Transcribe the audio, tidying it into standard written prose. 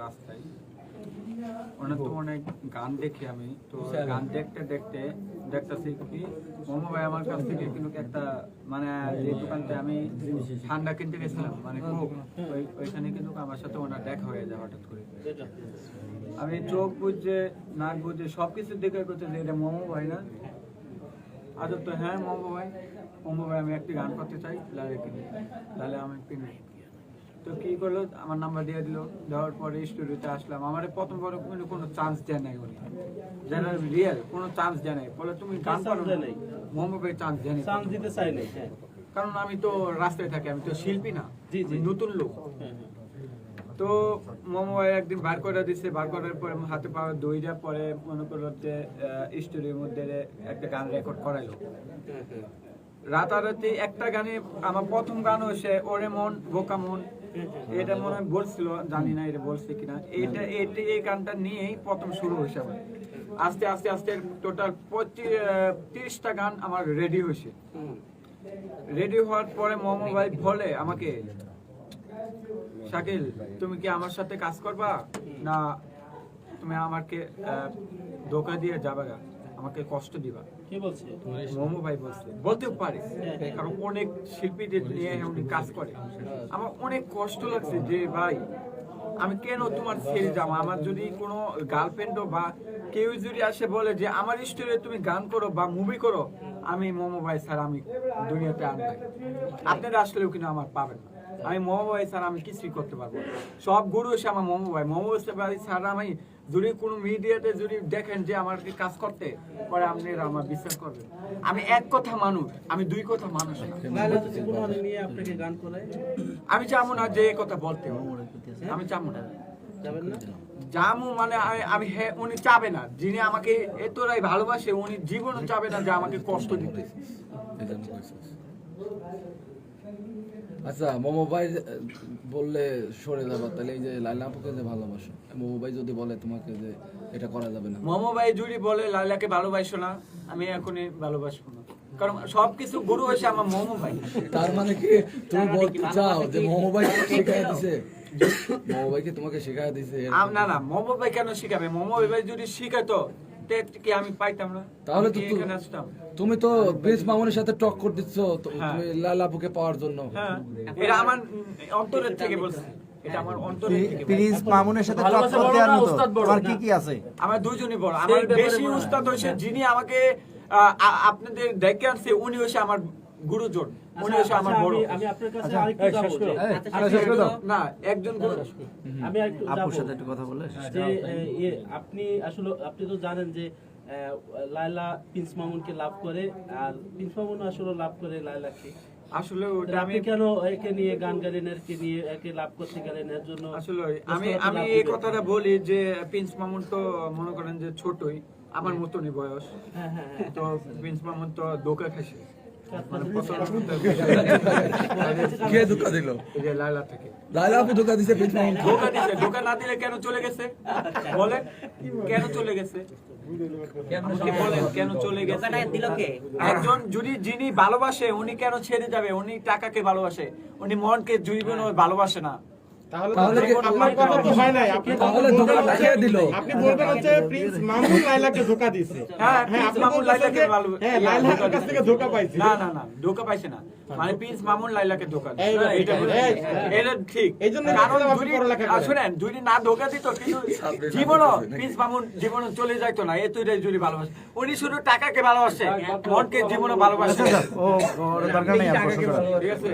রাস্তায়, ওনার তো অনেক গান দেখি আমি, তো গান দেখতে দেখতে দেখতেছি কি মোমো ভাই আমার কাছ থেকে কিন্তু একটা মানে যে দোকানতে আমি ঠান্ডা কিনতে গেছিলাম মানে কোক, ওইখানে কিন্তু আমার সাথে ওনার দেখা হয়ে যায় হঠাৎ করে। আমি চোখ বুঝে নাক বুঝে সবকিছু দেখে করছে যে এটা মোমো ভাই না। আজব তো, হ্যাঁ মোমো ভাই, আমি একটি গান করতে চাই, লালে কিনে, লালে আমি কিনে। তো কি করলো, আমার নাম্বার দিয়ে দিল, দেওয়ার পরে স্টুডিওতে আসলাম। আমার প্রথম বড় কোনো চান্স দেয় নাই উনি, যারা রিয়েল কোনো চান্স দেয় নাই, বলে তুমি গান পারো না। মোহাম্মদ ভাই চান্স দেয় নাই, চান্স দিতে চাই নাই, কারণ আমি তো রাস্তায় থাকি, আমি তো শিল্পী না, নতুন লোক। তো মোমো ভাই একদিন বার করে দিচ্ছে, বার করার পরে হাতে পাওয়া দইটা পরে মনে করলো যে স্টুডিওর মধ্যে একটা গান রেকর্ড করাইলো। রাতারাতি একটা গানে আমার প্রথম গান হয়েছে ওরে মন বোকা মন, এটা মনে হয় বলছিল, জানি না এটা বলছে কিনা। এই গানটা নিয়েই প্রথম শুরু হয়েছে আমার। আস্তে আস্তে আস্তে টোটাল 30টা গান আমার রেডি হয়েছে। রেডি হওয়ার পরে মোমো ভাই বলে আমাকে, শাকিল তুমি কি আমার সাথে কাজ করবা না তুমি আমাকে ধোকা দিয়ে যাবা, আমাকে কষ্ট দিবা? কি বলছে মোমো ভাই? বলছে, বলতেও পারে, কারণ অনেক শিল্পীদের নিয়ে উনি কাজ করে। আমার অনেক কষ্ট লাগছে যে ভাই আমি কেন তোমার ছেড়ে যাবো। আমার যদি কোনো গার্লফ্রেন্ডও বা কেউ যদি আসে বলে যে আমার স্টোরিতে তুমি গান করো বা মুভি করো, আমি মোমো ভাই স্যার আমি দুনিয়াতে আনবো। আপনারা আসলেও কিন্তু আমার পাবেন না। আমি মোমো ভাই স্যার আমি কিছুই করতে পারবো। সব গুরু এসে আমার মোমো ভাই স্যার আমি যদি কোনো মিডিয়াতে যদি দেখেন যে আমার কাজ করতে পরে আপনারা আমার বিশ্বাস করবেন। আমি এক কথা মানুষ, আমি দুই কথা মানুষ না। আমি চাবো না যে কথা বলতে, আমি চাবো না জামু মানে আমি উনি চাবে না, যিনি আমাকে এতটাই ভালোবাসে উনি জীবনও চাবে না যে আমাকে কষ্ট দিতে। আচ্ছা মোমো ভাই বললে সরে যাবা, তাহলে এই যে লাইলা আপুকে যে ভালোবাসো, মোমো ভাই যদি বলে তোমাকে যে এটা করা যাবে না, মোমো ভাই যদি বলে লাইলাকে ভালোবাসো না, আমি এখনই ভালোবাসবো না, কারণ সবকিছু গুরু হয়েছে আমার মোমো ভাই। তার মানে কি তুমি বলতে চাও যে মোমো ভাই শিখাই দিছে? মোমো ভাই কি তোমাকে শিখাই দিছে? না না, মোমো ভাই কেন শিখাবে? মোমো ভাই যদি শিখাতো কি আমি পাইতাম না? তাহলে তো তুমি তো প্রিন্স মামুনের সাথে টক্কর দিচ্ছ তুমি লাইলা আপুকে পাওয়ার জন্য। এটা আমার অন্তরের থেকে বলছি, এটা আমার অন্তরের থেকে। প্রিন্স মামুনের সাথে টক্কর দেওয়ার মতো তোমার কি কি আছে? আমার দুইজনই বড়। আমার বেশি উস্তাদ হইছে যিনি আমাকে আপনাদের দেখে আনছে, উনি হইছে আমার গুরুজন, উনি হইছে আমার বড়। আমি আপনার কাছে আরেকটু যাব না, একজন গুরু। আমি একটু আপুর সাথে একটু কথা বলে যে আপনি আসলে আপনি তো জানেন যে লায়লা প্রিন্স মামুনকে লাভ করে, আর প্রিন্স মামুন আসলে লাভ করে লায়লাকে। আসলে আমি কেন একে নিয়ে গান গাইলেন, একে নিয়ে একে লাভ করতে গেলেন? এর জন্য আসলে আমি এই কথাটা বলি যে প্রিন্স মামুন তো মনে করেন যে ছোটই, আমার মতনই বয়স। তো প্রিন্স মামুন তো ধোকা খাইছে। কে ধোকা দিল? এই যে লায়লা থেকে লাইলা আপু ধোকা দিছে প্রিন্স মামুন? ধোকা দিছে। ধোকা না দিলে কেন চলে গেছে বলেন? কেন চলে গেছে? কেন চলে গেছে? একজন যদি যিনি ভালোবাসে উনি কেন ছেড়ে যাবে? উনি টাকাকে ভালোবাসে, উনি মনকে জীবনও ভালোবাসে না। তাহলে আপনার কথা তো হয় নাই। আপনি ধোকা কে দিল? আপনি বলবেন হচ্ছে প্রিন্স মামুন লাইলাকে ধোকা দিয়েছে। হ্যাঁ, প্রিন্স মামুন লাইলাকে লাইলার কাছ থেকে ধোকা পাইছে। না না না, ধোকা পাইছে না, মানে প্রিন্স মামুন লাইলাকে ধোকা দিয়েছে। এটা ঠিক। কারণ শুনেন, যদি না ধোকা দিত কিন্তু জীবনও প্রিন্স মামুন জীবনও চলে যাইতো না। এতটাই যদি ভালোবাসে, উনি শুধু টাকাকে ভালোবাসে, মনকে জীবনও ভালোবাসে। ও দরকার নেই। ঠিক আছে।